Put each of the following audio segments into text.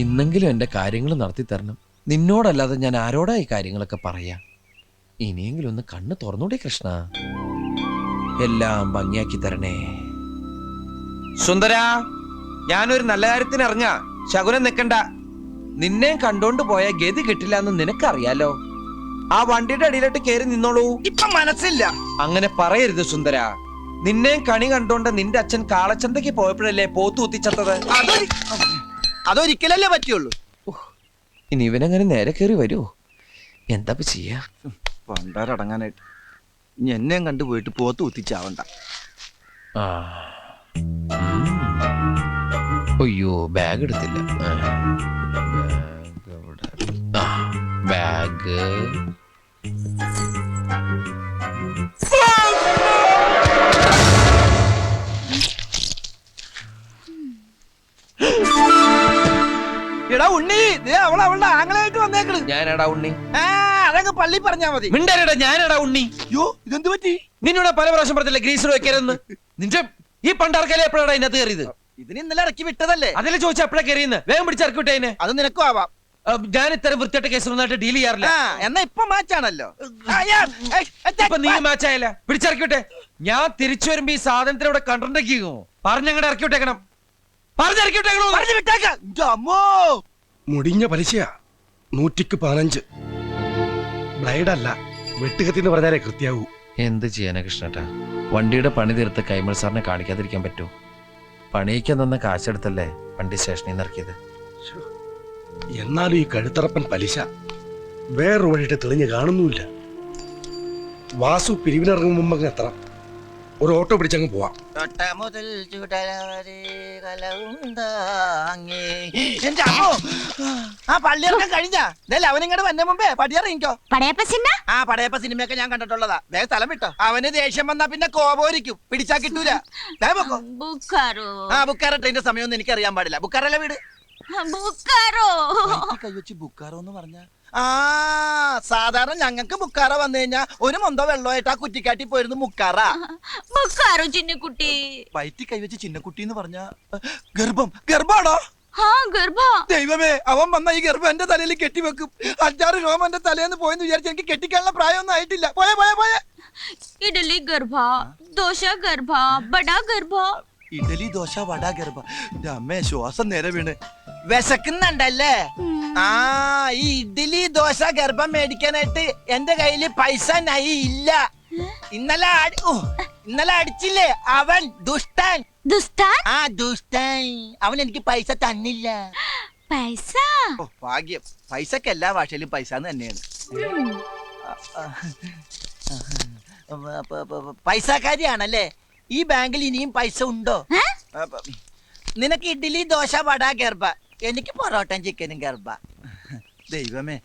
ഇന്നെങ്കിലും എന്റെ കാര്യങ്ങൾ നടത്തി തരണം. നിന്നോടല്ലാതെ ഞാൻ ആരോടാ ഈ കാര്യങ്ങളൊക്കെ പറയാ? ഇനിയെങ്കിലും ഒന്ന് കണ്ണ് തുറന്നൂടെ കൃഷ്ണ? എല്ലാം ഭംഗിയാക്കി തരണേ. സുന്ദര, ഞാനൊരു നല്ല കാര്യത്തിന് ഇറങ്ങാ. ശകുനം നിക്കണ്ട. നിന്നെ കണ്ടോണ്ട് പോയ ഗതി കിട്ടില്ല എന്ന് നിനക്കറിയാലോ. ആ വണ്ടിയുടെ അടിയിലോട്ട് കയറി നിന്നോളൂ. ഇപ്പൊ മനസ്സില്ല. അങ്ങനെ പറയരുത് സുന്ദര. നിന്നെ കണി കണ്ടോണ്ട് നിന്റെ അച്ഛൻ കാളച്ചന്തയ്ക്ക് പോയപ്പോഴല്ലേ പോത്തു കുത്തിച്ചത്തത്? അതൊരിക്കലല്ലേ പറ്റുള്ളൂ. ഇനി ഇവനങ്ങനെ നേരെ കയറി വരുമോ? എന്താ ചെയ്യാ? പണ്ടാരടങ്ങാനായിട്ട് ഇനി എന്നെയും കണ്ടുപോയിട്ട് പോത്ത് കുത്തിച്ചാവണ്ട. അയ്യോ, ബാഗ് എടുത്തില്ല. ബാഗ് എടാ ഉണ്ണി, അവളുടെ ആങ്ങളായിട്ട് വന്നേക്കണ്. ഞാനടാ ഉണ്ണി. അതങ്ങ് പള്ളി പറഞ്ഞാ മതി. മിണ്ടരടാ, ഞാനടാ ഉണ്ണി. യോ, ഇതെന്ത് പറ്റി? നിന്നോട് പല പ്രാവശ്യം പറഞ്ഞില്ല ഗ്രീസർ വെക്കരുതെന്ന്. നിന്റെ ഈ പണ്ടാർക്കല്ലേ എപ്പോഴാണ് അതിനകത്ത് കയറിയത്? ഇതിന് ഇന്നലെ ഇറക്കി വിട്ടതല്ലേ? അതിലെ ചോദിച്ചാ എപ്പോഴാ കയറിയെന്ന്. വേഗം പിടിച്ചിറക്കി വിട്ടേനെ. അത് നിനക്കും ആവാം. ഞാൻ ഇത്തരം വൃത്തിയായിട്ട് കേസൊന്നായിട്ട് ഡീൽ ചെയ്യാറില്ല. എന്നാ ഇപ്പൊ മാച്ചാണല്ലോ. ഇപ്പൊ നീ മാച്ചായല്ല. പിടിച്ചിറക്കി വിട്ടെ. ഞാൻ തിരിച്ചു വരുമ്പോ ഈ സാധനത്തിന് ഇവിടെ കണ്ടിട്ടുണ്ടെങ്കിലോ പറഞ്ഞങ്ങടെ ഇറക്കി വിട്ടേക്കണം. പറഞ്ഞിറക്കി വിട്ടേക്കണോ? മുടിഞ്ഞ പലിശയാ 115. ബ്ലൈഡല്ല, വെട്ടുകത്തിന്ന് പറഞ്ഞാലേ കൃത്യാവൂ. എന്ത് ചെയ്യാനാ കൃഷ്ണേട്ടാ? വണ്ടിയുടെ പണി തീർത്ത് കൈമൾ സാറിനെ കാണിക്കാതിരിക്കാൻ പറ്റുമോ? പണിയിക്കാൻ തന്ന കാശെടുത്തല്ലേ വണ്ടി സ്റ്റേഷനിൽ നിന്ന് ഇറക്കിയത്. എന്നാലും ഈ കഴുത്തറപ്പൻ പലിശ വേറൊരു വഴിയിട്ട് തെളിഞ്ഞ് കാണുന്നുമില്ല. വാസു പിരിവിനിറങ്ങും മുമ്പ് അങ്ങ് എത്തണം. ഒരു ഓട്ടോ പിടിച്ചങ്ങ് പോവാം. പള്ളിയിറക്കം കഴിഞ്ഞാ അവനിങ്ങോട്ട് വന്ന മുമ്പേ പടിയിറങ്ങിക്കോ. പടയപ്പ സിനിമയൊക്കെ ഞാൻ കണ്ടിട്ടുള്ളതാ. വേഗം സ്ഥലം വിട്ടോ. അവന് ദേഷ്യം വന്നാ പിന്നെ കോപോരിക്കും. പിടിച്ചാ കിട്ടൂല. ബുക്കാറോ ട്രെയിന്റെ സമയമൊന്നും എനിക്ക് അറിയാൻ പാടില്ല. ബുക്കാറല്ലേ വീട്? കൈവച്ച് ബുക്കാറോ എന്ന് പറഞ്ഞ സാധാരണ ഞങ്ങൾക്ക് ബുക്കാറ വന്നു കഴിഞ്ഞാ ഒരു മൊന്തോ വെള്ളമായിട്ട് ആ കുറ്റിക്കാട്ടി പോയിരുന്നു മുക്കാറ. ചിന്നക്കുട്ടി വയറ്റി കൈവച്ച് ചിന്നക്കുട്ടി എന്ന് പറഞ്ഞ ഗർഭാണോ? ദൈവമേ, അവൻ വന്ന ഈ ഗർഭം എന്റെ തലയിൽ കെട്ടിവെക്കും. 5-6 രോമം എന്റെ തലേന്ന് പോയെന്ന് വിചാരിച്ച് എനിക്ക് കെട്ടിക്കാനുള്ള പ്രായമൊന്നും ആയിട്ടില്ല. പോയെ ഇഡലി ഗർഭ, ദോശ ഗർഭ, ബടാ ഗർഭ. ഇഡലി ദോശ വട ഗർഭ. അമ്മേ, ശ്വാസം നേരെ വീണ്. വിശക്കുന്നുണ്ടല്ലേ? ഈ ഇഡ്ഡലി ദോശ ഗർഭം മേടിക്കാനായിട്ട് എന്റെ കയ്യില് പൈസ ഇല്ല. ഇന്നലെ അടിച്ചില്ലേ അവൻ ദുഷ്ടൻ. ദുഷ്ടൻ അവൻ എനിക്ക് പൈസ തന്നില്ല. പൈസ ഭാഗ്യം. പൈസക്ക് എല്ലാ ഭാഷയിലും പൈസ തന്നെയാണ്. പൈസക്കാരിയാണല്ലേ? ഈ ബാങ്കിൽ ഇനിയും പൈസ ഉണ്ടോ? നിനക്ക് ഇഡ്ഡലി ദോശ വട ഗർഭ, എനിക്ക് പൊറോട്ടയും ചിക്കനും ഗർഭ. ദൈവമേ,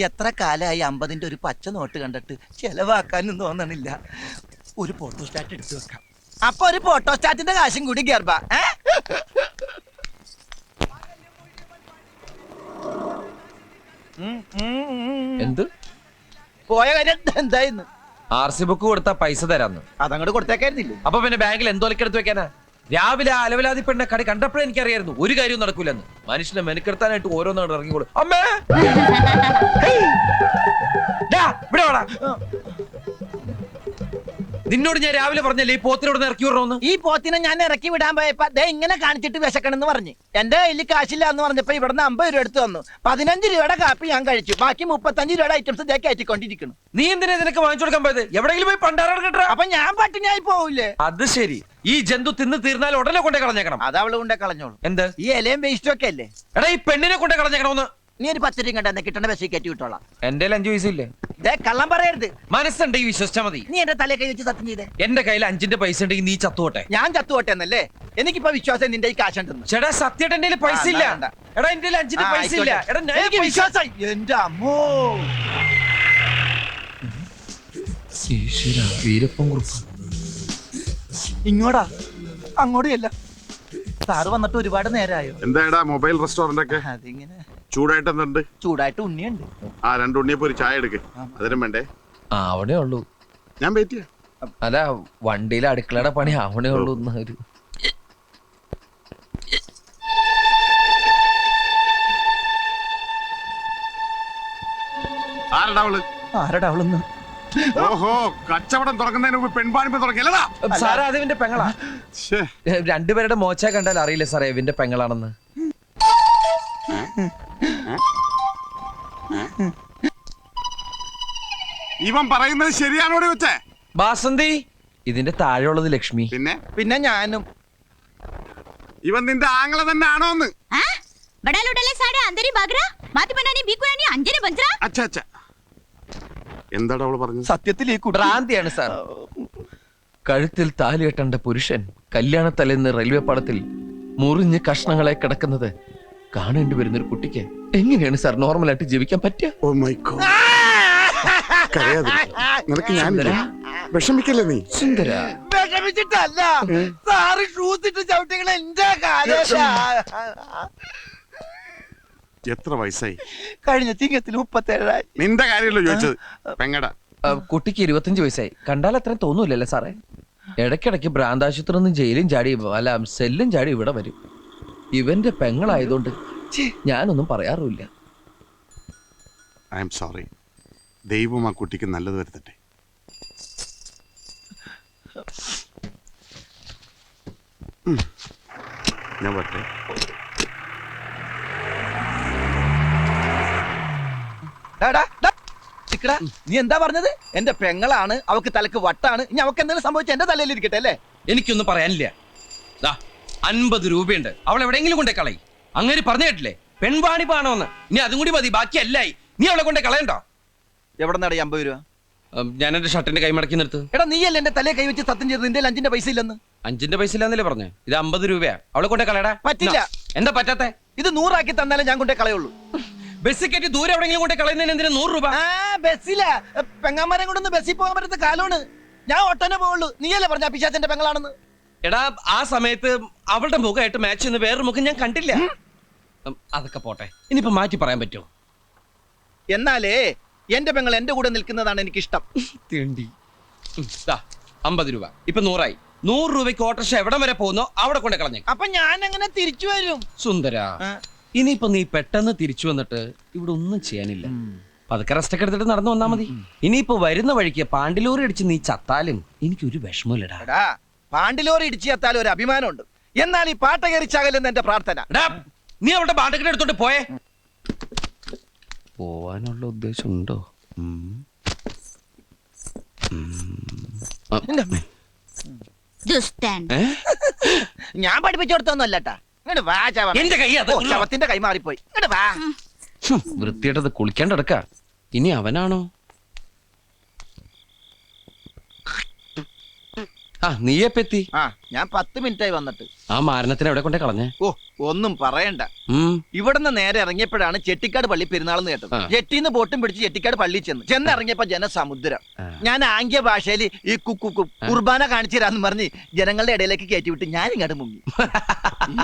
എത്ര കാലമായി 50-ന്റെ ഒരു പച്ച നോട്ട് കണ്ടിട്ട് ചെലവാക്കാനും തോന്നണില്ല. ഒരു ഫോട്ടോസ്റ്റാറ്റ് എടുത്തു വെക്കാം. അപ്പൊ ഒരു ഫോട്ടോസ്റ്റാറ്റിന്റെ കാശും കൂടി ഗർഭ. എന്ത് പോയ കാര്യം എന്തായിരുന്നു? RC ബുക്ക് കൊടുത്താ പൈസ തരാന്ന്. അതങ്ങോട്ട് കൊടുത്തേക്കായിരുന്നില്ലേ? അപ്പൊ പിന്നെ ബാങ്കിൽ എന്തോലക്കെടുത്ത് വെക്കാനാ? രാവിലെ അലവലാതി പെണ്ണ കടി കണ്ടപ്പോഴേ എനിക്കറിയായിരുന്നു ഒരു കാര്യവും നടക്കൂലെന്ന്. മനുഷ്യനെ മെനക്കെടുത്താനായിട്ട് ഓരോന്നാണ് ഇറങ്ങിക്കോളൂ. അമ്മേ, നിന്നോട് ഞാൻ രാവിലെ പറഞ്ഞല്ലേ ഈ പോത്തിനോട് ഇറക്കി വിടണമെന്ന്. ഈ പോത്തിനെ ഞാൻ ഇറക്കി വിടാൻ പോയപ്പോ ഇങ്ങനെ കാണിച്ചിട്ട് വിശക്കണെന്ന് പറഞ്ഞു. എന്റെ കയ്യിൽ കാശില്ല എന്ന് പറഞ്ഞപ്പോ ഇവിടുന്ന് 50 രൂപ എടുത്തു തന്നു. 15 രൂപയുടെ കാപ്പി ഞാൻ കഴിച്ചു. ബാക്കി 35 രൂപയുടെ ഐറ്റംസ് കയറ്റിക്കൊണ്ടിരിക്കുന്നു. നീ എന്തിനാ നിനക്ക് വാങ്ങിച്ചു കൊടുക്കാൻ പോയത്? എവിടെയെങ്കിലും പോയി പണ്ടാരം കേട്ടോ. അപ്പൊ ഞാൻ പട്ടിണിയായി പോവില്ലേ? അത് ശരി. ഈ ജന്തു തിന്ന് തീർന്നാൽ ഉടനെ കൊണ്ടേ കളഞ്ഞേക്കണം. അത് അവള് കൊണ്ടേ കളഞ്ഞോളൂ. എന്ത്? ഈ ഇലയും വേസ്റ്റും ഒക്കെ അല്ലേ? എടാ, ഈ പെണ്ണിനെ കൊണ്ടേ കളഞ്ഞേക്കണമെന്ന്. നീ ഒരു 10 രൂപ കണ്ടെന്ന് കിട്ടണ ബസ്സിൽ കയറ്റി വിട്ടോളാം. എന്റെ 5 പൈസ ഇല്ലേ? കള്ളം പറയരുത്. മനസ്സുണ്ട്, ഈ വിശ്വസിച്ചാ മതി. നീ എന്റെ തലയെ കൈ വെച്ച് സത്യം ചെയ്തേ. എന്റെ കയ്യിൽ 5-ന്റെ പൈസ ഉണ്ടെങ്കിൽ നീ ചത്തുപോട്ടെ. ഞാൻ ചത്തുപോട്ടെ എന്നല്ലേ? എനിക്കിപ്പോ വിശ്വാസം നിന്റെ ഈ കാശുണ്ടെന്ന്. ചേട്ടാ, സത്യമായിട്ട് എന്റെ പൈസ ഇല്ല. എടാ, എന്റെ 5-ന്റെ പൈസ ഇല്ല. എടാ, എനിക്ക് വിശ്വാസമായി. എന്റെ അമ്മോ, വീരപ്പൻ കുറുപ്പ് ഇങ്ങോട്ടാ അങ്ങോട്ടല്ല. സാറ് വന്നിട്ട് ഒരുപാട് നേരമായോ? എന്താ മൊബൈൽ റെസ്റ്റോറന്റ് ഒക്കെ അതിങ്ങനെ ചൂടായിട്ട് എന്തുണ്ട്? ചൂടായിട്ട് ഉണ്ണിയുണ്ട്. 2 ഉണ്ണിയപ്പോ ഒരു ചായ എടുക്ക്. അതിനും വേണ്ടേ? അവിടെ ഉള്ളൂ. ഞാൻ വെയിറ്റ് ചെയ്യാം. അല്ല, വണ്ടിയിലെ അടുക്കളയുടെ പണി അവിടെ ഉള്ളൂ. ആരടാ അവള്? ആരടാ അവളൊന്ന്? ഓഹോ, കച്ചവടം തുടങ്ങുന്നതിന് മുമ്പ് പെൺപാണിപ്പ് തുടങ്ങിയല്ലടാ. സാറേ അത് ഇവന്റെ പെങ്ങളാ. ശ്ശേ, രണ്ടുപേരുടെ മോച്ച കണ്ടാൽ അറിയില്ല സാറേ ഇവന്റെ പെങ്ങളാണെന്ന്. ഇവൻ പറയുന്നത് ശരിയാണോടി വെച്ചേ? ബാസന്തി ഇതിന്റെ താഴെയുള്ളത് ലക്ഷ്മി. പിന്നെ ഞാനും. ഇവൻ നിന്റെ ആങ്ങളെ തന്നെ ആണോന്ന്? बड़ा लुटले साडे अंदरी बागरा माती बनानी बीकुरानी अंजनी बंजरा അച്ഛ അച്ഛ, എന്താടാ അവള് പറഞ്ഞത്? സത്യത്തിൽ ഈ കുട്ടി ഭ്രാന്തിയാണ് സാർ. കഴുത്തിൽ താലി കെട്ടേണ്ട പുരുഷൻ കല്യാണത്തലേന്ന് റെയിൽവേ പാളത്തിൽ മുറിഞ്ഞ് കഷ്ണങ്ങളെ കിടക്കുന്നത് കാണേണ്ടി വരുന്ന ഒരു കുട്ടിക്ക് എങ്ങനെയാണ് സാർ നോർമലായിട്ട് ജീവിക്കാൻ പറ്റുക? Oh my God. നിനക്ക് ഞാനില്ല, വിഷമിക്കല്ലേ നീ. സുന്ദര വിഷമിച്ചിട്ടല്ല സാറ് ഷൂസ് ഇട്ട് ചവിട്ടികൾ എന്റെ കാലേശാ. എത്ര വയസ്സായി? കഴിഞ്ഞ ചിങ്ങത്തിൽ 37. നിന്റെ കാര്യമല്ലോ ചോദിച്ചത്, പെങ്ങടാ. കുട്ടിക്ക് 25 വയസ്സായി. കണ്ടാൽ അത്രയും തോന്നൂലല്ലേ സാറേ? ഇടയ്ക്കിടയ്ക്ക് ഭ്രാന്താശുപത്രി നിന്ന് ജയിലും ചാടി അല്ല സെല്ലും ചാടി ഇവിടെ വരും. ഇവന്റെ പെങ്ങളായതുകൊണ്ട് ഞാനൊന്നും പറയാറുമില്ല. I am sorry. ദൈവം ആ കുട്ടിക്ക് നല്ലത് വരുത്തട്ടെ. ഞാൻ പറ്റേ. നീ എന്താ പറഞ്ഞത്? എന്റെ പെങ്ങളാണ്, അവക്ക് തലക്ക് വട്ടാണ്. ഇനി അവക്ക് എന്തെങ്കിലും സംഭവിച്ച എന്റെ തലയിൽ ഇരിക്കട്ടെ അല്ലേ? എനിക്കൊന്നും പറയാനില്ല. 50 രൂപയുണ്ട്, അവൾ എവിടെയെങ്കിലും കൊണ്ടേ കളയി. അങ്ങനെ പറഞ്ഞു കേട്ടില്ലേ പെൺവാണിപ്പാണോന്ന്? ഇനി അതും കൂടി മതി, ബാക്കി എല്ലായി. നീ അവളെ കൊണ്ടേ കളയണ്ടോ? എവിടെ നടാ 50 രൂപ? ഞാൻ എന്റെ ഷർട്ടിന്റെ കൈ മടക്കി നിർത്ത്. എടാ നീയല്ലേ എന്റെ തലയെ കൈവച്ച് സത്യം ചെയ്ത് നിന്റെ 5 പൈസ ഇല്ലെന്ന്? 5 പൈസ ഇല്ലാന്നല്ലേ പറഞ്ഞേ? ഇത് 50 രൂപയാ. അവളെ കൊണ്ടേ കളയടാ. പറ്റില്ല. എന്താ പറ്റാത്തെ? ഇത് 100 ആക്കി തന്നാലേ ഞാൻ കൊണ്ടേ കളയുള്ളൂ. ബസ് കയറ്റി ദൂരെ എവിടെയെങ്കിലും കൊണ്ടേ കളയുന്നതിന് എന്തിനാ 100 രൂപ? ബസ്സില പെങ്ങാമരെ കൊണ്ടൊന്ന് ബസ്സിൽ പോകാൻ പറ്റുന്ന കാലമാണ്. ഞാൻ ഒട്ടനെ പോവുള്ളൂ. നീയല്ലേ പറഞ്ഞ പിശാചന്റെ പെങ്ങളാണെന്ന്? എടാ ആ സമയത്ത് അവളുടെ മുഖമായിട്ട് മാച്ച് ചെയ്യുന്ന വേറൊരു മുഖം ഞാൻ കണ്ടില്ല. അതൊക്കെ പോട്ടെ, ഇനിയിപ്പോ മാറ്റി പറയാൻ പറ്റുമോ? എന്നാലേ എന്റെ പെങ്ങൾ എന്റെ കൂടെ നിൽക്കുന്നതാണ് എനിക്ക് ഇഷ്ടം. 50 രൂപ ഇപ്പൊ 100 ആയി. 100 രൂപയ്ക്ക് ഓട്ടോറിക്ഷ എവിടം വരെ പോകുന്നോ അവിടെ കൊണ്ട് കളഞ്ഞേ. അപ്പൊ ഞാൻ എങ്ങനെ തിരിച്ചു വരും? സുന്ദര, ഇനിയിപ്പോ നീ പെട്ടെന്ന് തിരിച്ചു വന്നിട്ട് ഇവിടെ ഒന്നും ചെയ്യാനില്ല. പതുക്കെ റെസ്റ്റ് ഒക്കെ എടുത്തിട്ട് നടന്നു വന്നാ മതി. ഇനിയിപ്പോ വരുന്ന വഴിക്ക് പാണ്ടിലൂറി അടിച്ച് നീ ചത്താലും എനിക്കൊരു വിഷമമില്ലടാ. പാണ്ടിലോറി ഇടിച്ചു ചത്താലും ഒരു അഭിമാനമുണ്ട്. എന്നാൽ ഈ പാട്ട കയറിച്ചാകലെന്ന് എന്റെ പ്രാർത്ഥന. നീ അവളുടെ പാട്ടൊക്കെ എടുത്തോണ്ട് പോയേ. പോവാനുള്ള ഉദ്ദേശം ഉണ്ടോ? दुष्टन ഞാൻ പഠിപ്പിച്ചു കൊടുത്തൊന്നുമല്ലട്ടാ. ഇങ്ങോട്ട് വാ ചവ. എന്റെ കൈ അത് ശവത്തിന്റെ കൈ മാറിപ്പോയി. ഇങ്ങോട്ട് വാ. വൃത്തിയായിട്ടത് കുളിക്കാണ്ട് കിടക്ക. ഇനി അവനാണോ? നീയെപ്പെത്തി? ഞാൻ 10 മിനിറ്റായി വന്നിട്ട്. ആ മാരണത്തിന് എവിടെ കൊണ്ടേ കളഞ്ഞേ? ഓ ഒന്നും പറയണ്ട. ഇവിടുന്ന് നേരെ ഇറങ്ങിയപ്പോഴാണ് ചെട്ടിക്കാട് പള്ളി പെരുന്നാളെന്ന് കേട്ടത്. ജെട്ടിന്ന് ബോട്ടും പിടിച്ച് ചെട്ടിക്കാട് പള്ളി ചെന്നിറങ്ങിയപ്പോ ജനസമുദ്രം. ഞാൻ ആംഗ്യ ഭാഷയിൽ ഈ കുർബാന കാണിച്ചു തരാന്ന് പറഞ്ഞ് ജനങ്ങളുടെ ഇടയിലേക്ക് കയറ്റി വിട്ട് ഞാൻ ഇങ്ങോട്ട് മുങ്ങി.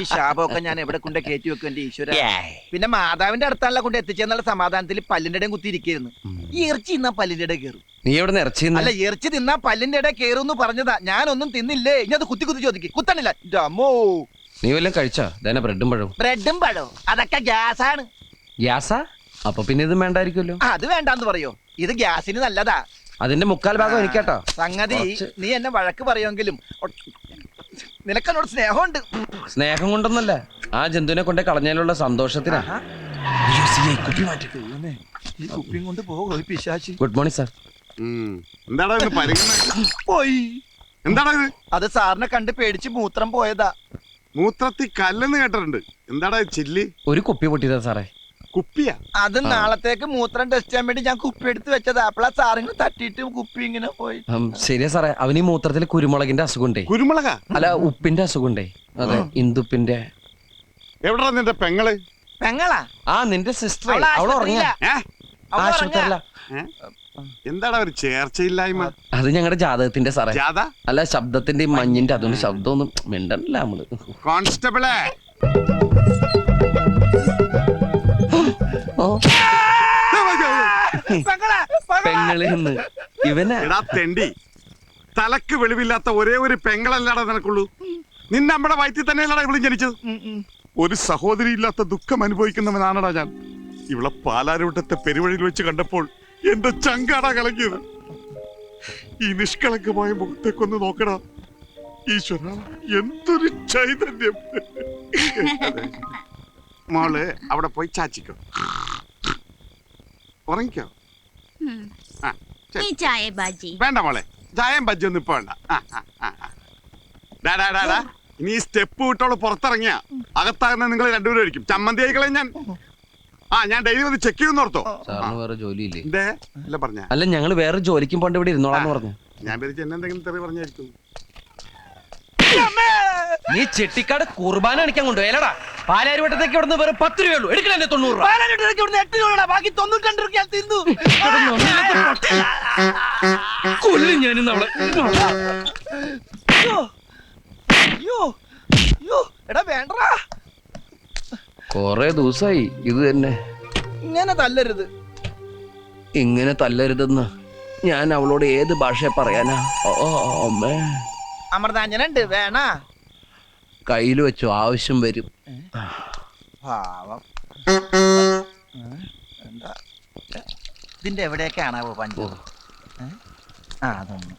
ഈ ശാപമൊക്കെ ഞാൻ എവിടെ കൊണ്ട് കയറ്റി വെക്കും എന്റെ ഈശ്വര. പിന്നെ മാതാവിന്റെ അടുത്താണല്ലോ കൊണ്ട് എത്തിച്ചെന്നുള്ള സമാധാനത്തിൽ പല്ലിന്റെ ഇടയും കുത്തിയിരിക്കുന്നു. ഈ ഇറച്ചി തിന്നാ പല്ലിന്റെ ഇടയിൽ കയറും. നീ എവിടെ ഇറച്ചി? അല്ല, ഇറച്ചി തിന്നാ പല്ലിന്റെ ഇടയിൽ കയറും പറഞ്ഞതാ. ഞാനൊന്നും തിന്നില്ലേ. ഇനി അത് കുത്തി കുത്തി ചോദിക്കും. കുത്തണില്ല. അമ്മോ, നീ വല്ലതും കഴിച്ചാ? ബ്രെഡും പഴവും. ബ്രെഡും പഴവും അതൊക്കെ ഗ്യാസാണ്. ഗ്യാസാ? അപ്പൊ പിന്നെ ഇതും വേണ്ടായിരിക്കുമല്ലോ. അത് വേണ്ടാന്ന് പറയോ? ഇത് ഗ്യാസിന് നല്ലതാ. അതിന്റെ 3/4 ഭാഗം എനിക്കാട്ടോ. സംഗതി നീ എന്നെ വഴക്ക് പറയുമെങ്കിലും നിനക്കെന്നോട് സ്നേഹമുണ്ട്. സ്നേഹം കൊണ്ടൊന്നല്ല, ആ ജന്തുവിനെ കൊണ്ടേ കളഞ്ഞാലുള്ള സന്തോഷത്തിനാ. Good morning sir. എന്താടാ ഇത് പരിഗണന? പോയി. എന്താടാ ഇത്? അത് സാറിനെ കണ്ട് പേടിച്ച് മൂത്രം പോയതാ. മൂത്രത്തി കല്ലെന്ന് കേട്ടിട്ടുണ്ട്. എന്താടാ ചില്ലി? ഒരു കുപ്പി പൊട്ടിയതാ സാറേ. കുപ്പിയാ? അത് നാളത്തേക്ക് മൂത്രം ടെസ്റ്റ് ചെയ്യാൻ വേണ്ടി ഞാൻ കുപ്പി എടുത്ത് വെച്ചതാ. അപ്പളാ സാറിന് തട്ടിയിട്ട് കുപ്പി ഇങ്ങനെ പോയി. ശരിയാ സാറേ, അവന് ഈ മൂത്രത്തിൽ കുരുമുളകിന്റെ അസുഖമുണ്ടേ. കുരുമുളകാ? അല്ല, ഉപ്പിന്റെ അസുഖമുണ്ടേ. അതെ, ഇന്ദുപ്പിന്റെ. എവിടാ നിന്റെ പെങ്ങള്? പെങ്ങളാ? നിന്റെ സിസ്റ്റർ. അവള് ഉറങ്ങിയ ആശുപത്രിയില. എന്താടാ ഒരു ചേർച്ചയില്ലായ്മ? അത് ഞങ്ങളുടെ ജാതകത്തിന്റെ സാറേ. ജാത? അല്ല, ശബ്ദത്തിന്റെ മഞ്ഞിന്റെ. അതുകൊണ്ട് ശബ്ദമൊന്നും മിണ്ടല്ല നമ്മള്. കോൺസ്റ്റബിളെ, പെങ്ങള് ഇവനാ. എടാ തെണ്ടി, തലക്ക് വെളിവില്ലാത്ത ഒരേ ഒരു പെങ്ങളല്ലാടാ നിനക്കുള്ളൂ. നിന്നെ നമ്മുടെ വയറ്റിൽ തന്നെയല്ലടാ ഇവളും ജനിച്ചത്. ഒരു സഹോദരി ഇല്ലാത്ത ദുഃഖം അനുഭവിക്കുന്നവനാണടാ ഞാൻ. ഇവളെ പാലാരൂട്ടത്തെ പെരുവഴിയിൽ വെച്ച് കണ്ടപ്പോൾ എന്റെ ചങ്കാടാ കലങ്ങിയത്. ഈ നിഷ്കളങ്കമായ മുഖത്തേക്കൊന്ന് നോക്കടാ ഈശ്വര, എന്തൊരു ചൈതന്യം. മോള് അവിടെ പോയി ചാച്ചിക്കോ, ഉറങ്ങിക്കോ. ഈ ചായ ബാജി വേണ്ട മോളെ, ചായം ബജ്ജൊന്നും ഇപ്പൊ വേണ്ട. ഇനി ഈ സ്റ്റെപ്പ് വിട്ടോള് പുറത്തിറങ്ങിയ അകത്താകുന്ന നിങ്ങൾ രണ്ടുപേരും ആയിരിക്കും. ചമ്മന്തി ആയിക്കളെ ഞാൻ. ഞാൻ ഡെയിലി വന്ന് ചെക്ക് ചെയ്യുന്ന ഓർത്തോ. സാറിന് വേറെ ജോലിയില്ലേ? എന്തേ അല്ല പറഞ്ഞ? അല്ല, ഞങ്ങള് വേറെ ജോലിക്കും പോണ്ട് ഇവിടെ ഇരുന്നോളാന്ന് പറഞ്ഞു. ഞാൻ വിചാരിച്ചു എന്നെ എന്തെങ്കിലും തെറി പറഞ്ഞായിരിക്കും. നീ ചെട്ടിക്കാട് കുർബാന അടിക്കാൻ കൊണ്ടുപോയല്ലടാ. പാലാരിവട്ടത്തേക്ക് ഇവിടുന്ന് വേറെ 10 രൂപയുള്ളൂ. എടുക്കണേ 90 രൂപ. ബാക്കി 92 രൂപ തിന്നു. കൊല്ലും ഞാനിന്ന് അവളെ. എടാ വേണ്ടടാ, കൊറേ ദിവസമായി ഇത് തന്നെ. ഇങ്ങനെ തല്ലരുത്. ഇങ്ങനെ തല്ലരുതെന്ന് ഞാൻ അവളോട് ഏത് ഭാഷയെ പറയാനാ? അമ്മേ, അമൃതാഞ്ജനുണ്ട്, വേണ? കയ്യിൽ വെച്ചു, ആവശ്യം വരും. പാവം. എന്താ ഇതിന്റെ എവിടെയൊക്കെയാണാവോ പഞ്ചു? അതൊന്നും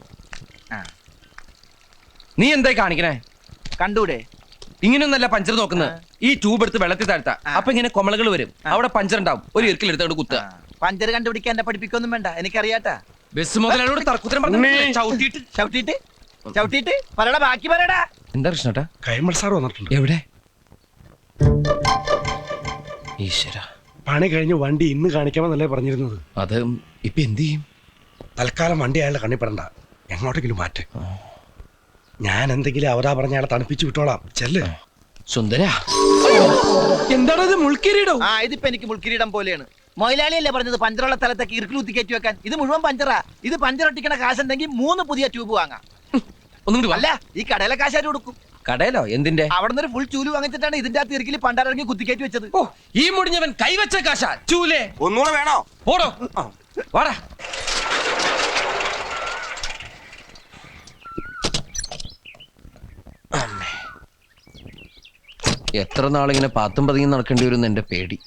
നീ എന്തായി കാണിക്കണേ? കണ്ടൂടെ? ഇങ്ങനെയൊന്നല്ല പഞ്ചർ നോക്കുന്നത്. ഈ ട്യൂബ് എടുത്ത് വെള്ളത്തിൽ താഴ്ത്താ, അപ്പൊ ഇങ്ങനെ കൊമളകൾ വരും. അവിടെ പഞ്ചർ ഉണ്ടാവും. ഒരു ഇരിക്കൽ എടുത്തോണ്ട് കുത്തുക. പഞ്ചർ കണ്ടുപിടിക്കാൻ എന്നെ പഠിപ്പിക്കൊന്നും വേണ്ട, എനിക്കറിയാട്ടാ. ബസ് മുതലോട് തർക്കുത്തരം പറഞ്ഞു. ചവിട്ടിയിട്ട് ചവിട്ടിട്ട് ചവിട്ടിട്ട് പറയടാ, ബാക്കി പറയടാ. എന്താ കൃഷ്ണേട്ടാ? കൈമൾ സാർ വന്നിട്ടുണ്ട്. എവിടെ? ഈശ്വര, പണി കഴിഞ്ഞ് വണ്ടി ഇന്ന് കാണിക്കാമെന്നല്ലേ പറഞ്ഞിരുന്നത്. അത് ഇപ്പൊ എന്ത് ചെയ്യും? തൽക്കാലം വണ്ടി അയാളുടെ കണ്ണിപ്പെടണ്ട, എങ്ങോട്ടെങ്കിലും മാറ്റ്. ഞാൻ എന്തെങ്കിലും അവതാ പറഞ്ഞ അയാളെ തണുപ്പിച്ച് വിട്ടോളാം. ചെല്ല്. സുന്ദര, എന്താണത്? മുൾക്കിരീടോ? ഇതിപ്പോ എനിക്ക് മുൾക്കിരീടം പോലെയാണ്. മൊയിലാളിയല്ലേ പറഞ്ഞത് പഞ്ചറുള്ള സ്ഥലത്തേക്ക് ഇറുക്കിൽ കുത്തി കയറ്റി വെക്കാൻ? ഇത് മുഴുവൻ പഞ്ചറാ. ഇത് പഞ്ചർ ഒട്ടിക്കണ കാശുണ്ടെങ്കിൽ 3 പുതിയ ട്യൂബ് വാങ്ങാം. ഒന്നും അല്ല, ഈ കടയിലെ കാശാര് കൊടുക്കും. കടയിലോ? എന്തിന്റെ? അവിടെ നിന്ന് ഒരു ഫുൾ ചൂല് വാങ്ങിച്ചിട്ടാണ് ഇതിന്റെ അകത്ത് ഇറുക്കിൽ പണ്ടാറിറങ്ങി കുത്തിക്കയറ്റി വെച്ചത്. ഈ മുടിഞ്ഞവൻ കൈവച്ച കാശ ചൂലേ. ഒന്നുകൂടെ വേണോ? ഓടോ, വാടാ. എത്ര നാളിങ്ങനെ പാത്തും പതിയും നടക്കേണ്ടി വരും എന്റെ പേടി.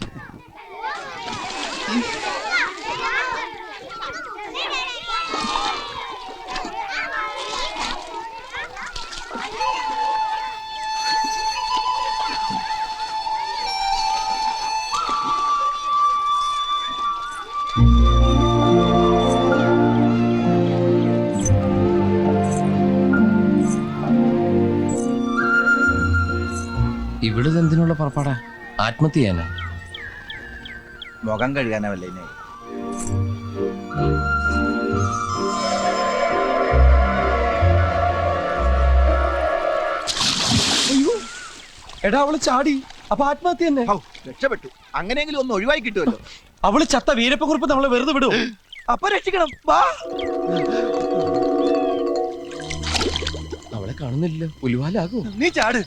ഇവിടെ എന്തിനുള്ള പുറപ്പാടാ? ആത്മഹത്യ ചെയ്യാനാ? മുഖം കഴുകാനല്ലേ? എടാ, അവള് ചാടി. അപ്പൊ ആത്മഹത്യ തന്നെ. രക്ഷപ്പെട്ടു. അങ്ങനെയെങ്കിലും ഒന്ന് ഒഴിവായി കിട്ടുമല്ലോ. അവള് ചത്ത വീരപ്പക്കുറിപ്പ് നമ്മളെ വെറുതെ വിടും. അപ്പൊ രക്ഷിക്കണം. വാ. അവളെ കാണുന്നില്ലല്ലോ. ഉലുവാലാകൂ. നീ ചാട്.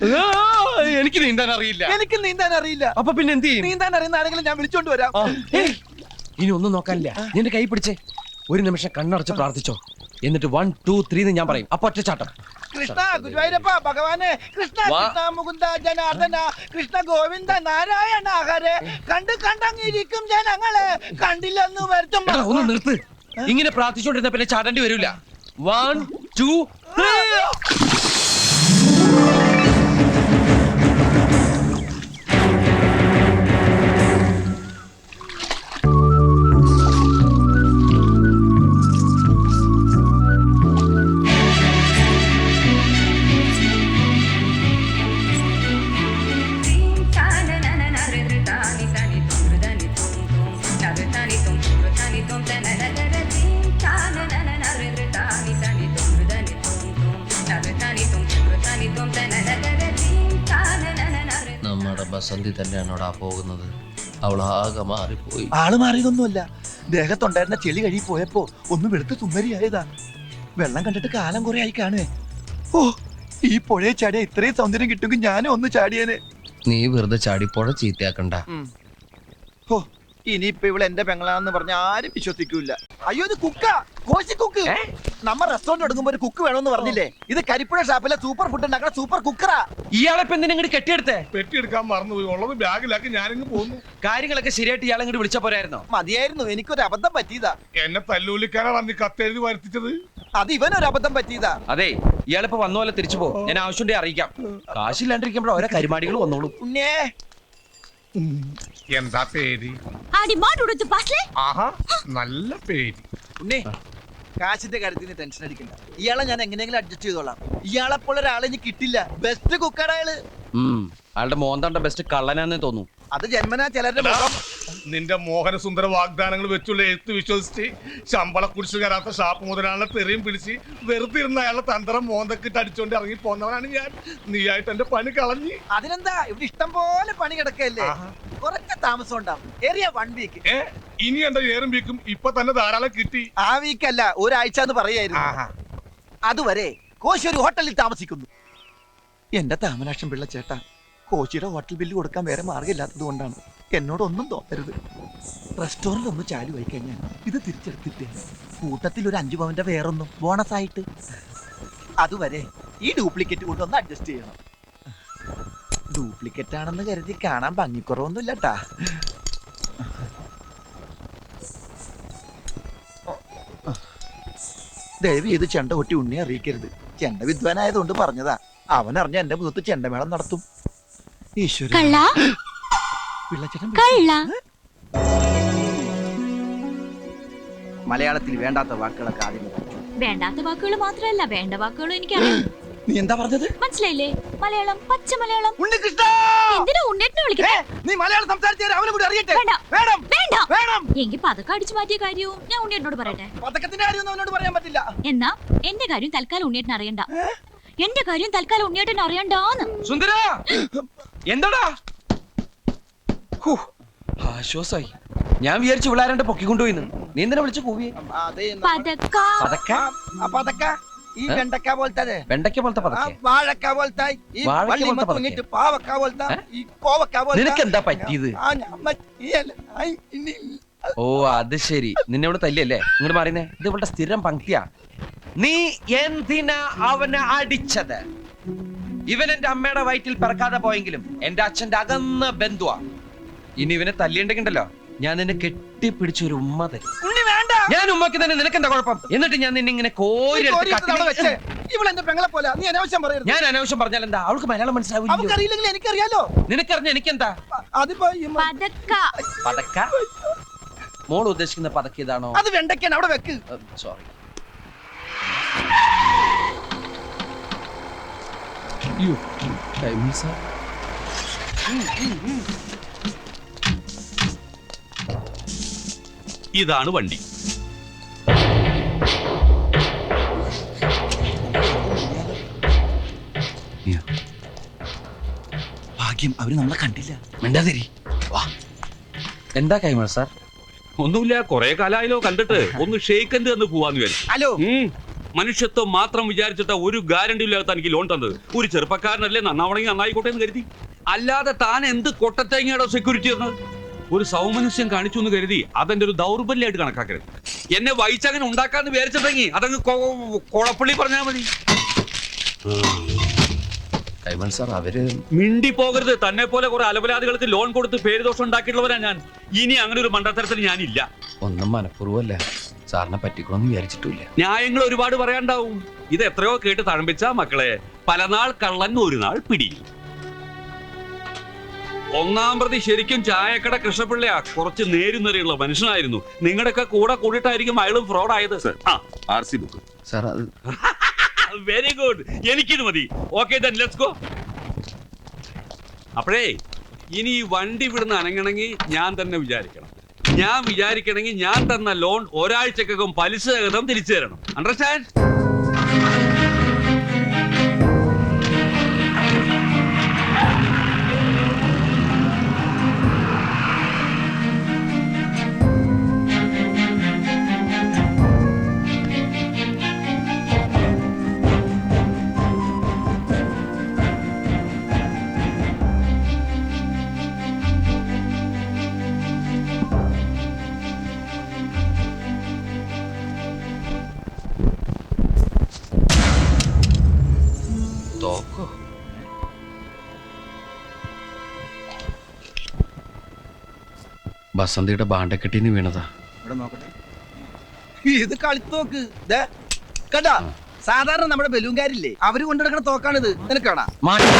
എനിക്ക് നീന്താൻ അറിയില്ല. എനിക്ക് നീന്താൻ അറിയില്ല. അപ്പൊ പിന്നെ എന്ത് ചെയ്യും? നീന്താൻ അറിയുന്ന ആരെങ്കിലും ഞാൻ വിളിച്ചോണ്ട് വരാം. ഇനി ഒന്നും നോക്കാനില്ല. നിന്റെ കൈ പിടിച്ചേ. ഒരു നിമിഷം കണ്ണടച്ച് പ്രാർത്ഥിച്ചോ. എന്നിട്ട് 1 2 3 ഞാൻ പറയും. അപ്പൊ ഒറ്റച്ചാട്ടം. കൃഷ്ണ ഗുരുവായൂരപ്പ ഭഗവാനെ, കൃഷ്ണ കൃഷ്ണ മുകുന്ദ ജനാർദ്ദന, കൃഷ്ണ ഗോവിന്ദ നാരായണ ഹരേ. കണ്ടങ്ങിരിക്കും ജനങ്ങളെ, കണ്ടില്ലെന്ന് വരുത്തും. ഒന്ന് നിർത്ത്. ഇങ്ങനെ പ്രാർത്ഥിച്ചോണ്ടിരുന്ന പിന്നെ ചാടേണ്ടി വരില്ല. 1 2 3. നമ്മുടെ ബസന്തി തന്നെയാണോടാ പോകുന്നത്? അവളാകെ മാറിപ്പോയി. ആള് മാറിയതൊന്നുമല്ല, ദേഹത്തുണ്ടായിരുന്ന ചെളി കഴുകി പോയപ്പോ ഒന്ന് വെളുത്ത് സുന്ദരിയായതാ. വെള്ളം കണ്ടിട്ട് കാലം കുറെ ആയി കാണുവേ. ഓ, ഈ പുഴയെ ചാടിയ ഇത്രയും സൗന്ദര്യം കിട്ടുമെങ്കിൽ ഞാനും ഒന്ന് ചാടിയേനെ. നീ വെറുതെ ചാടിപ്പോഴ ചീത്തയാക്കണ്ട. ഓ, ഇനിയിപ്പൊ ഇവിടെ എന്റെ പെങ്ങളാന്ന് പറഞ്ഞ ആരും വിശ്വസിക്കൂല. അയ്യോ ഇത് കുക്കാ, കോശി കുക്ക്. നമ്മ റെസ്റ്റോറന്റ് എടുക്കുമ്പോ ഒരു കുക്ക് വേണമെന്ന് പറഞ്ഞില്ലേ? ഇത് കരിപ്പുഴ ഷാപ്പിലെ സൂപ്പർ ഫുഡ് ഉണ്ടാക്കുന്ന സൂപ്പർ കുക്കറാ. ഇയാളെപ്പോ എന്തിനാ ഇങ്ങോട്ട് കെട്ടിയെടുത്തേ? പെട്ടിയെടുക്കാൻ മറന്നുപോയി, ഉള്ളത് ബാഗിലാക്കി ഞാനിങ്ങ് പോന്നു. കാര്യങ്ങളൊക്കെ ശരിയായിട്ട് ഇയാളെ ഇങ്ങോട്ട് വിളിച്ചാ പോരായിരുന്നോ? മതിയായിരുന്നു, എനിക്കൊരു അബദ്ധം പറ്റിയതാ. എന്നെ തല്ലൂലിക്കാനാണ് നീ കത്തെഴുതി വരുത്തിച്ചത്. അത് ഇവനൊരു അബദ്ധം പറ്റിയതാ. അതെ, ഇയാളിപ്പോ വന്ന പോലെ തിരിച്ചു പോ, ഞാൻ ആവശ്യമുണ്ടെ അറിയിക്കാം. കാശില്ലാണ്ടിരിക്കുമ്പോ ഓരോ കരിമാടികൾ വന്നോളൂ. ഉണ്ണേ, എന്താ പേര്? ആടി മാട് ഉടുത്ത് പാസ്ലേ. ആഹാ, നല്ല പേര്. ഉണ്ണേ, കാശിന്റെ കാര്യത്തിന് ടെൻഷൻ അടിക്കണ്ട. ഇയാളെ ഞാൻ എങ്ങനെയെങ്കിലും അഡ്ജസ്റ്റ് ചെയ്തോളാം. ഇയാളെ പോലെ ഒരാളെ ഇനി കിട്ടില്ല. ബെസ്റ്റ് കുക്കറാ അയാള്. അയാളുടെ മോന്താണ്ട ബെസ്റ്റ് കള്ളനാന്നേ തോന്നുന്നു. അത് ജന്മനാ ചിലരുടെ മുഖം. നിന്റെ മോഹനസുന്ദര വാഗ്ദാനങ്ങൾ വെച്ചുള്ള എഴുത്ത് വിശ്വസിച്ച് ശമ്പള കുരിശ് കയറാത്ത ഷാപ്പ് മുതലാളെ തെറിയും പിടിച്ച് വെറുതെ ഇരുന്ന അയാളെ തന്ത്രം മോന്തക്കിട്ട് അടിച്ചോണ്ട് ഇറങ്ങി പോന്നവനാണ് ഞാൻ. നീയായിട്ട് എന്റെ പണി കളഞ്ഞി. അതിനെന്താ, ഇവിടെ ഇഷ്ടം പോലെ പണി കിടക്കല്ലേ. കുറച്ച് താമസം ഉണ്ടാവും. ഏറിയ 1 വീക്ക്. ഇനി എന്റെ ഏറും വീക്കും ഇപ്പൊ തന്നെ ധാരാളം കിട്ടി. ആ വീക്കല്ല, ഒരാഴ്ച എന്ന് പറയായിരുന്നു. അതുവരെ കോശി ഒരു ഹോട്ടലിൽ താമസിക്കുന്നു. എന്റെ താമരാക്ഷം പിള്ള ചേട്ടാ, കോശിയുടെ ഹോട്ടൽ ബില്ല് കൊടുക്കാൻ വേറെ മാർഗമില്ലാത്തത് കൊണ്ടാണ്. എന്നോടൊന്നും തോന്നരുത്. റെസ്റ്റോറന്റ് ഒന്ന് ചാലു ആയി കഴിഞ്ഞാൽ ഇത് തിരിച്ചെടുത്തിട്ട് കൂട്ടത്തിൽ ഒരു 5 പവന്റെ വേറൊന്നും ബോണസ് ആയിട്ട്. അതുവരെ ഈ ഡ്യൂപ്ലിക്കേറ്റ് കൊണ്ടൊന്ന് അഡ്ജസ്റ്റ് ചെയ്യണം. ഡ്യൂപ്ലിക്കേറ്റ് ആണെന്ന് കരുതി കാണാൻ ഭംഗിക്കുറവൊന്നുമില്ലട്ടാ. ദയവ് ചെയ്ത് ചെണ്ട കൊട്ടി ഉണ്ണിയെ അറിയിക്കരുത്. ചെണ്ട വിദ്വാനായതുകൊണ്ട് പറഞ്ഞതാ. അവൻ അറിഞ്ഞ എന്റെ മുഖത്ത് ചെണ്ടമേളം നടത്തും. ഈശ്വര, മലയാളത്തിൽ വേണ്ടാത്ത വാക്കുകളൊക്കെ ആദ്യം വേണ്ടാത്ത വാക്കുകൾ മാത്രമല്ല, വേണ്ട വാക്കുകളും എനിക്കറിയാം. നീ എന്താ പറഞ്ഞത്? മനസ്സിലായില്ലേ? മലയാളം, പച്ച മലയാളം. ഉണ്ണികൃഷ്ണ, എന്തിനാ ഉണ്ണേട്ടിനെ വിളിക്കണേ? നീ മലയാളം സംസാരിച്ചാൽ അവനെ കൂടി അറിയട്ടെ. വേണ്ട, വേണം, വേണ്ട. വേണം. എങ്കിൽ പതക്കം അടിച്ചു മാറ്റിയ കാര്യവും ഞാൻ ഉണ്ണേട്ടിനോട് പറയട്ടെ. പതക്കത്തിന്റെ കാര്യമൊന്നും അവനോട് പറയാൻ പറ്റില്ല. എന്നാ എന്റെ കാര്യം തൽക്കാലം ഉണ്ണേട്ടിന് അറിയണ്ട. എന്റെ കാര്യം തൽക്കാലം ഉണ്ണിയേട്ടൻ അറിയണ്ടാന്ന്. സുന്ദര, എന്താടാ? ആശ്വാസായി. ഞാൻ വിചാരിച്ചു വിളാരണ്ട് പൊക്കിക്കൊണ്ടുപോയിന്ന്. നീ എന്തിനാ വിളിച്ചു കൂവിയെ? പതക്ക. പതക്ക? പതക്ക ഈ വെണ്ടക്ക പോലത്തെ, വെണ്ടക്ക പോലത്തെ പതക്ക, വാഴക്ക പോലത്തെ, ഈ വള്ളിമ തൂങ്ങിട്ട് പാവക്ക പോലത്തെ, ഈ കോവക്ക പോലത്തെ. നിനക്ക് എന്താ പറ്റിയത്? ഓ അത് ശരി, നിന്നെ ഇവിടെ തല്ലിയല്ലേ? ഇങ്ങോട്ട് മാറിയുന്നേ. ഇത് ഇവളുടെ സ്ഥിരം പങ്ക്തിയാ. നീ എന്തിനാ അവനെ അടിച്ചത്? ഇവൻ എന്റെ അമ്മയുടെ വയറ്റിൽ പിറക്കാതെ പോയെങ്കിലും എന്റെ അച്ഛന്റെ അകന്ന ബന്ധുവാ. ഇനി ഇവനെ തല്ലിയുണ്ടെങ്കിണ്ടല്ലോ, ഞാൻ നിന്നെ കെട്ടിപ്പിടിച്ച ഒരു ഉമ്മ തരും. ഞാൻ ഉമ്മക്ക് തന്നെ. നിനക്ക് എന്താ കുഴപ്പം? എന്നിട്ട് ഞാൻ നിന്നെ ഇങ്ങനെ കോരി ഞാൻ അനാവശ്യം പറഞ്ഞാൽ എന്താ? അവൾക്ക് മലയാളം മനസ്സിലാവില്ല. എനിക്കറിയാലോ. നിനക്കറിഞ്ഞ എനിക്കെന്താ? പതക്ക? മോൾ ഉദ്ദേശിക്കുന്ന പതക്ക ഇതാണോ? അത് വെണ്ടയ്ക്കാണ്. അവിടെ വെക്ക്. സോറി. ഇതാണ് വണ്ടി. ഭാഗ്യം അവര് നമ്മളെ കണ്ടില്ല. മിണ്ടാതിരി. എന്താ കൈമൾ സാർ? ഒന്നുമില്ല, കൊറേ കാലായാലോ കണ്ടിട്ട്. ഒന്ന് ഷെയ്ക്കൻഡ് തന്ന് പോവാന്ന് വിചാരിച്ചു. ഹലോ, മനുഷ്യത്വം മാത്രം വിചാരിച്ചിട്ട് ഒരു ഗ്യാരണ്ടി ഇല്ലാത്ത എനിക്ക് ലോൺ തന്നത്. ഒരു ചെറുപ്പക്കാരനല്ലേ, നന്നാവണമെങ്കിൽ നന്നായിക്കോട്ടെ എന്ന് കരുതി. അല്ലാതെ താൻ എന്ത് കൊട്ടത്തേങ്ങയുടെ സെക്യൂരിറ്റി തന്നത്? ഒരു സൗമനസ്യം കാണിച്ചു എന്ന് കരുതി അതെന്റെ ഒരു ദൗർബല്യമായിട്ട് കണക്കാക്കരുത്. എന്നെ വൈച്ചങ്ങനെ ഉണ്ടാക്കാന്ന് വിചാരിച്ചിട്ടെങ്കിൽ അതങ്ങ് കൊളപ്പള്ളി പറഞ്ഞാൽ മതി. കൈമൾ സാർ, അവര് മിണ്ടി പോകരുത്. തന്നെ പോലെ കുറെ അലപരാധികൾക്ക് ലോൺ കൊടുത്ത് പേരുദോഷം ഉണ്ടാക്കിയിട്ടുള്ളവരാ ഞാൻ. ഇനി അങ്ങനെ ഒരു മണ്ടത്തരത്തിൽ ഞാനില്ല. ഒന്നും മനഃപൂർവ്വമല്ല, സാറിനെ പറ്റിക്കണമെന്ന് വിചാരിച്ചിട്ടില്ല. ന്യായങ്ങൾ ഒരുപാട് പറയാണ്ടാവും. ഇത് എത്രയോ കേട്ട് തഴമ്പിച്ച മക്കളെ. പല നാൾ കള്ളൻ ഒരു നാൾ പിടി. ഒന്നാം പ്രതി ശരിക്കും ചായക്കട കൃഷ്ണപിള്ളയാ. കുറച്ച് നേരുന്നറിയുള്ള മനുഷ്യനായിരുന്നു. നിങ്ങളുടെയൊക്കെ കൂടെ കൂടിയിട്ടായിരിക്കും അയാളും ഫ്രോഡ് ആയത്. സാർ അത് വെരി ഗുഡ്, എനിക്കിത് മതി. Okay then let's go. അപ്പോഴേ ഇനി ഈ വണ്ടി വിടുന്ന അനങ്ങണമെങ്കിൽ ഞാൻ തന്നെ വിചാരിക്കണം. ഞാൻ വിചാരിക്കണമെങ്കിൽ ഞാൻ തന്ന ലോൺ ഒരാഴ്ചക്കകം പലിശ സഹിതം തിരിച്ചു തരണം. അണ്ടർസ്റ്റാൻഡ്? ബസന്തിയുടെ ബാണ്ടക്കെട്ടിന്ന് വീണതാ. ഇവിടെ നോക്കട്ടെ. ഇത് കളിത്തോക്ക് ദേ, കണ്ടാ? സാധാരണ നമ്മുടെ ബലൂൺകാരില്ലേ, അവര് കൊണ്ടുനടക്കുന്ന തോക്കാണിത്. നിനക്ക് കാണാ? മാറ്റി